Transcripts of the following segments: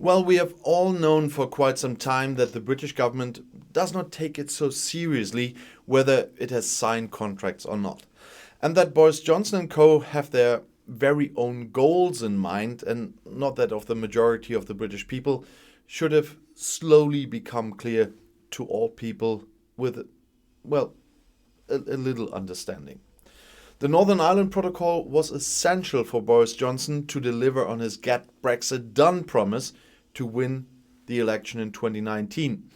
Well, we have all known for quite some time that the British government does not take it so seriously whether it has signed contracts or not. And that Boris Johnson and Co have their very own goals in mind and not that of the majority of the British people should have slowly become clear to all people with, well, a little understanding. The Northern Ireland Protocol was essential for Boris Johnson to deliver on his Get Brexit Done promise to win the election in 2019.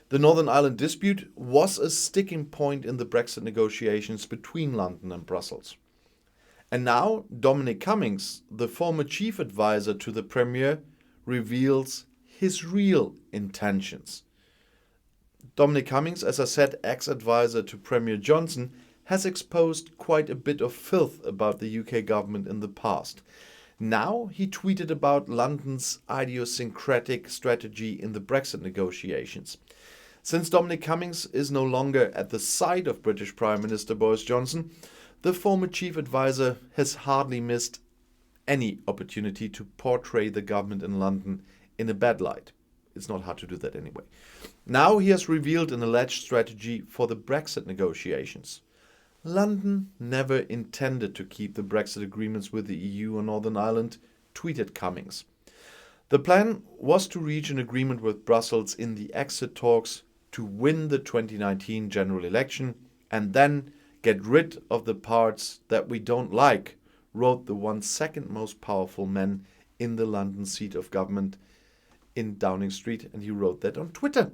The Northern Ireland dispute was a sticking point in the Brexit negotiations between London and Brussels. And now Dominic Cummings, the former chief advisor to the Premier, reveals his real intentions. Dominic Cummings, as I said, ex-advisor to Premier Johnson, has exposed quite a bit of filth about the UK government in the past. Now he tweeted about London's idiosyncratic strategy in the Brexit negotiations. Since Dominic Cummings is no longer at the side of British Prime Minister Boris Johnson, the former chief advisor has hardly missed any opportunity to portray the government in London in a bad light. It's not hard to do that anyway. Now he has revealed an alleged strategy for the Brexit negotiations. London never intended to keep the Brexit agreements with the EU on Northern Ireland, tweeted Cummings. The plan was to reach an agreement with Brussels in the exit talks to win the 2019 general election and then get rid of the parts that we don't like, wrote the one second most powerful man in the London seat of government in Downing Street, and he wrote that on Twitter.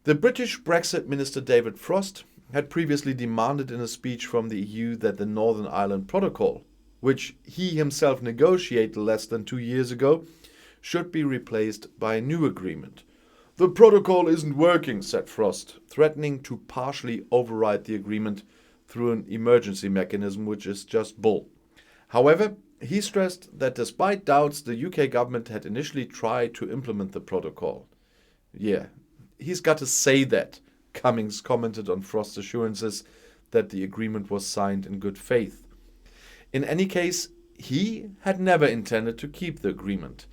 The British Brexit Minister David Frost had previously demanded in a speech from the EU that the Northern Ireland Protocol, which he himself negotiated less than 2 years ago, should be replaced by a new agreement. The protocol isn't working, said Frost, threatening to partially override the agreement through an emergency mechanism, which is just bull. However, he stressed that despite doubts, the UK government had initially tried to implement the protocol. Yeah, he's got to say that, Cummings commented on Frost's assurances that the agreement was signed in good faith. In any case, he had never intended to keep the agreement.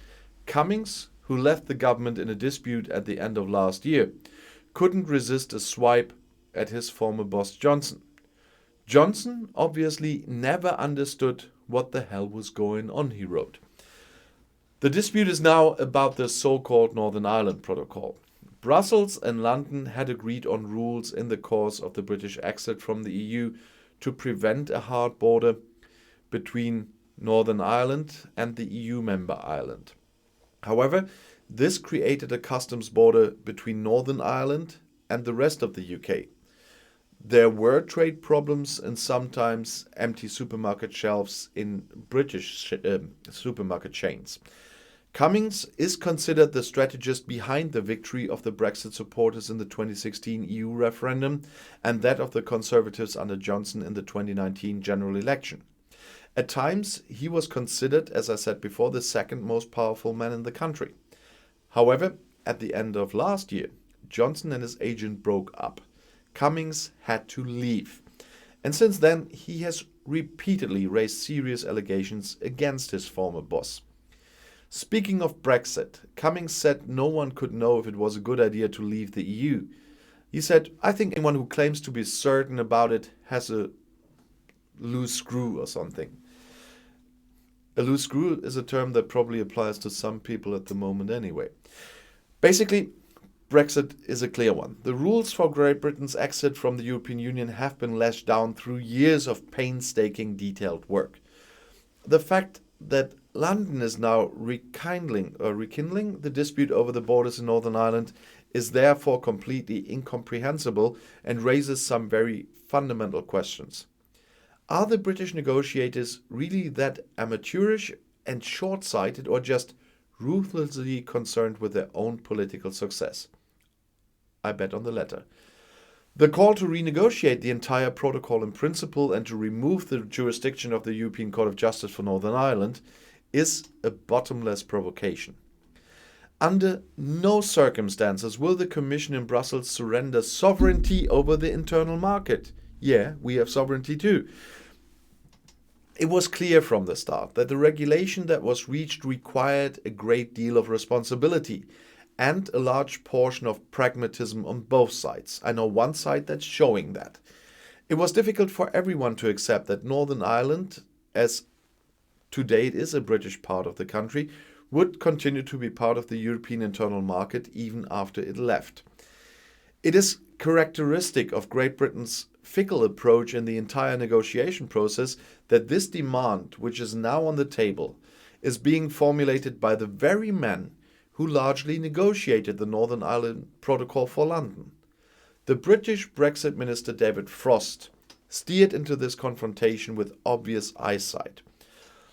Cummings, who left the government in a dispute at the end of last year, couldn't resist a swipe at his former boss Johnson. Johnson obviously never understood what the hell was going on, he wrote. The dispute is now about the so-called Northern Ireland Protocol. Brussels and London had agreed on rules in the course of the British exit from the EU to prevent a hard border between Northern Ireland and the EU member Ireland. However, this created a customs border between Northern Ireland and the rest of the UK. There were trade problems and sometimes empty supermarket shelves in British supermarket chains. Cummings is considered the strategist behind the victory of the Brexit supporters in the 2016 EU referendum and that of the Conservatives under Johnson in the 2019 general election. At times, he was considered, as I said before, the second most powerful man in the country. However, at the end of last year, Johnson and his agent broke up. Cummings had to leave. And since then, he has repeatedly raised serious allegations against his former boss. Speaking of Brexit, Cummings said no one could know if it was a good idea to leave the EU. He said, I think anyone who claims to be certain about it has a loose screw or something. A loose screw is a term that probably applies to some people at the moment anyway. Basically, Brexit is a clear one. The rules for Great Britain's exit from the European Union have been lashed down through years of painstaking detailed work. The fact that London is now rekindling the dispute over the borders in Northern Ireland is therefore completely incomprehensible and raises some very fundamental questions. Are the British negotiators really that amateurish and short-sighted or just ruthlessly concerned with their own political success? I bet on the latter. The call to renegotiate the entire protocol in principle and to remove the jurisdiction of the European Court of Justice for Northern Ireland is a bottomless provocation. Under no circumstances will the Commission in Brussels surrender sovereignty over the internal market. Yeah, we have sovereignty too. It was clear from the start that the regulation that was reached required a great deal of responsibility and a large portion of pragmatism on both sides. I know one side that's showing that. It was difficult for everyone to accept that Northern Ireland, as to date is a British part of the country, would continue to be part of the European internal market even after it left. It is characteristic of Great Britain's fickle approach in the entire negotiation process that this demand, which is now on the table, is being formulated by the very men who largely negotiated the Northern Ireland Protocol for London. The British Brexit Minister David Frost steered into this confrontation with obvious eyesight.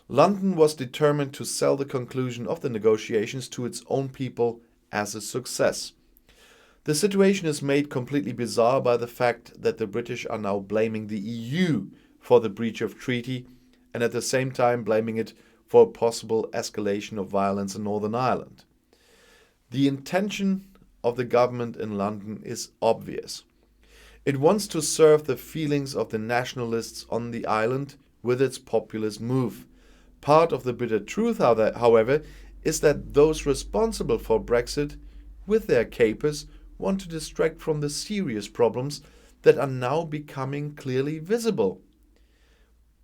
London was determined to sell the conclusion of the negotiations to its own people as a success. The situation is made completely bizarre by the fact that the British are now blaming the EU for the breach of treaty and at the same time blaming it for a possible escalation of violence in Northern Ireland. The intention of the government in London is obvious. It wants to serve the feelings of the nationalists on the island with its populist move. Part of the bitter truth, however, is that those responsible for Brexit, with their capers, want to distract from the serious problems that are now becoming clearly visible.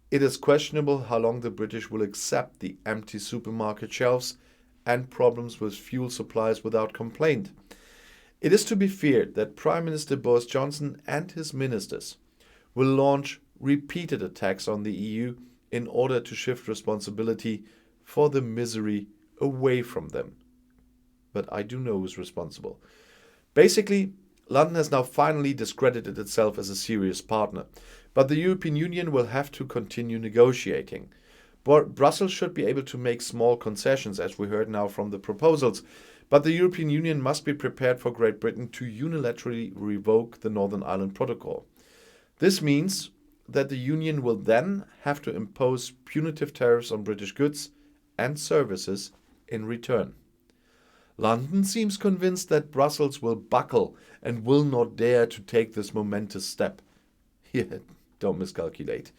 It is questionable how long the British will accept the empty supermarket shelves and problems with fuel supplies without complaint. It is to be feared that Prime Minister Boris Johnson and his ministers will launch repeated attacks on the EU in order to shift responsibility for the misery away from them. But I do know who's responsible. Basically, London has now finally discredited itself as a serious partner, but the European Union will have to continue negotiating. Brussels should be able to make small concessions, as we heard now from the proposals, but the European Union must be prepared for Great Britain to unilaterally revoke the Northern Ireland Protocol. This means that the Union will then have to impose punitive tariffs on British goods and services in return. London seems convinced that Brussels will buckle and will not dare to take this momentous step. Here, don't miscalculate.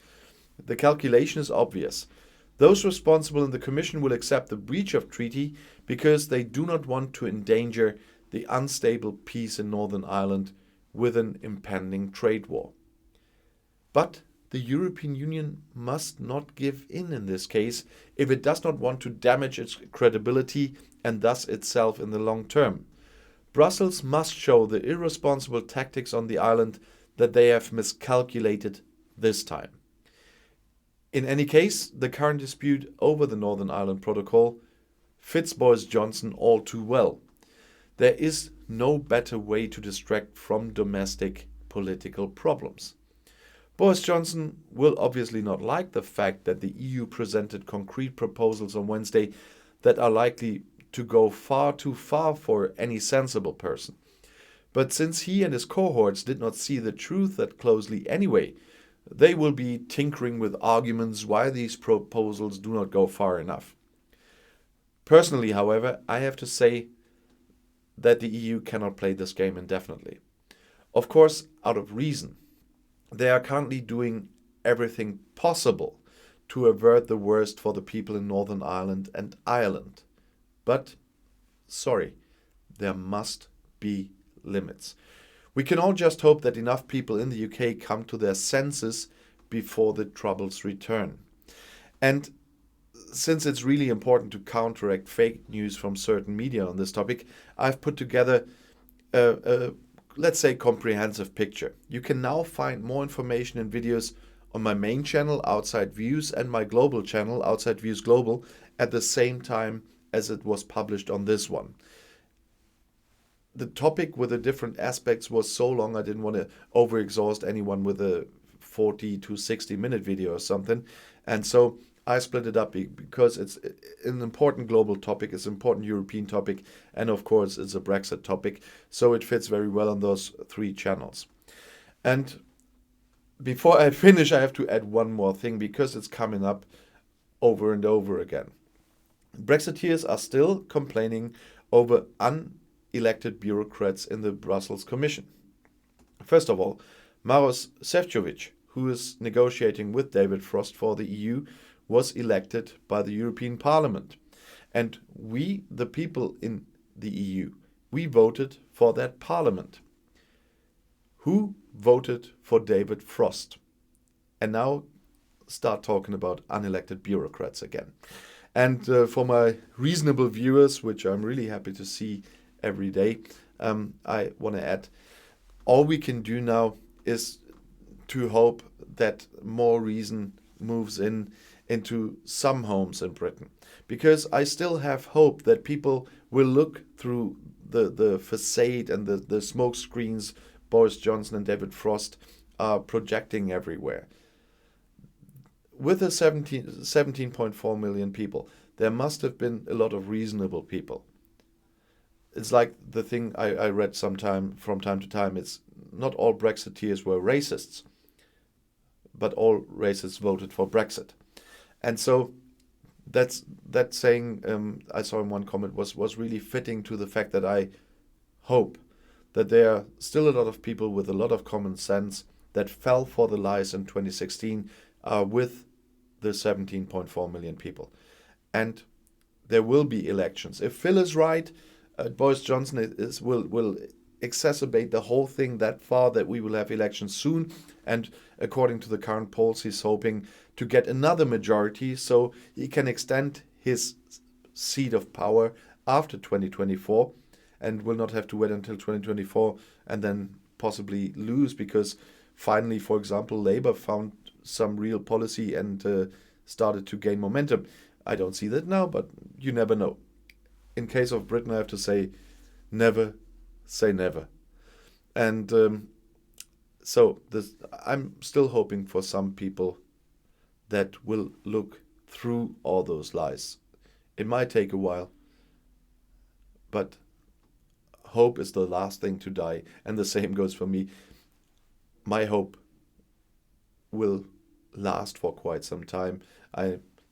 The calculation is obvious. Those responsible in the Commission will accept the breach of treaty because they do not want to endanger the unstable peace in Northern Ireland with an impending trade war. But the European Union must not give in this case if it does not want to damage its credibility and thus itself in the long term. Brussels must show the irresponsible tactics on the island that they have miscalculated this time. In any case, the current dispute over the Northern Ireland Protocol fits Boris Johnson all too well. There is no better way to distract from domestic political problems. Boris Johnson will obviously not like the fact that the EU presented concrete proposals on Wednesday that are likely to go far too far for any sensible person. But since he and his cohorts did not see the truth that closely anyway, they will be tinkering with arguments why these proposals do not go far enough. Personally, however, I have to say that the EU cannot play this game indefinitely. Of course, out of reason. They are currently doing everything possible to avert the worst for the people in Northern Ireland and Ireland. But, sorry, there must be limits. We can all just hope that enough people in the UK come to their senses before the troubles return. And since it's really important to counteract fake news from certain media on this topic, I've put together a let's say, comprehensive picture. You can now find more information and videos on my main channel, Outside Views, and my global channel, Outside Views Global, at the same time as it was published on this one. The topic with the different aspects was so long I didn't want to overexhaust anyone with a 40 to 60 minute video or something. And so I split it up because it's an important global topic, it's an important European topic, and of course it's a Brexit topic, so it fits very well on those three channels. And before I finish, I have to add one more thing because it's coming up over and over again. Brexiteers are still complaining over unelected bureaucrats in the Brussels Commission. First of all, Maros Šefčovič, who is negotiating with David Frost for the EU, was elected by the European Parliament. And we, the people in the EU, we voted for that parliament. Who voted for David Frost? And now start talking about unelected bureaucrats again. And for my reasonable viewers, which I'm really happy to see every day, I want to add, all we can do now is to hope that more reason moves into some homes in Britain. Because I still have hope that people will look through the facade and the smoke screens Boris Johnson and David Frost are projecting everywhere. With the 17.4 million people, there must have been a lot of reasonable people. It's like the thing I read from time to time. It's not all Brexiteers were racists, but all racists voted for Brexit. And so that saying I saw in one comment was really fitting to the fact that I hope that there are still a lot of people with a lot of common sense that fell for the lies in 2016 with the 17.4 million people. And there will be elections. If Phil is right, Boris Johnson will exacerbate the whole thing that far that we will have elections soon. And according to the current polls, he's hoping to get another majority so he can extend his seat of power after 2024 and will not have to wait until 2024 and then possibly lose because finally, for example, Labour found some real policy and started to gain momentum. I don't see that now, but you never know. In case of Britain, I have to say, never say never. And so I'm still hoping for some people that will look through all those lies. It might take a while, but hope is the last thing to die. And the same goes for me. My hope will last for quite some time.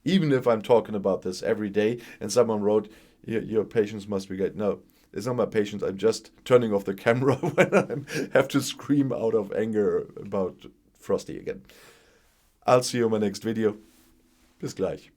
Even if I'm talking about this every day and someone wrote, your patience must be great. No, it's not my patience. I'm just turning off the camera when I have to scream out of anger about Frosty again. I'll see you in my next video. Bis gleich.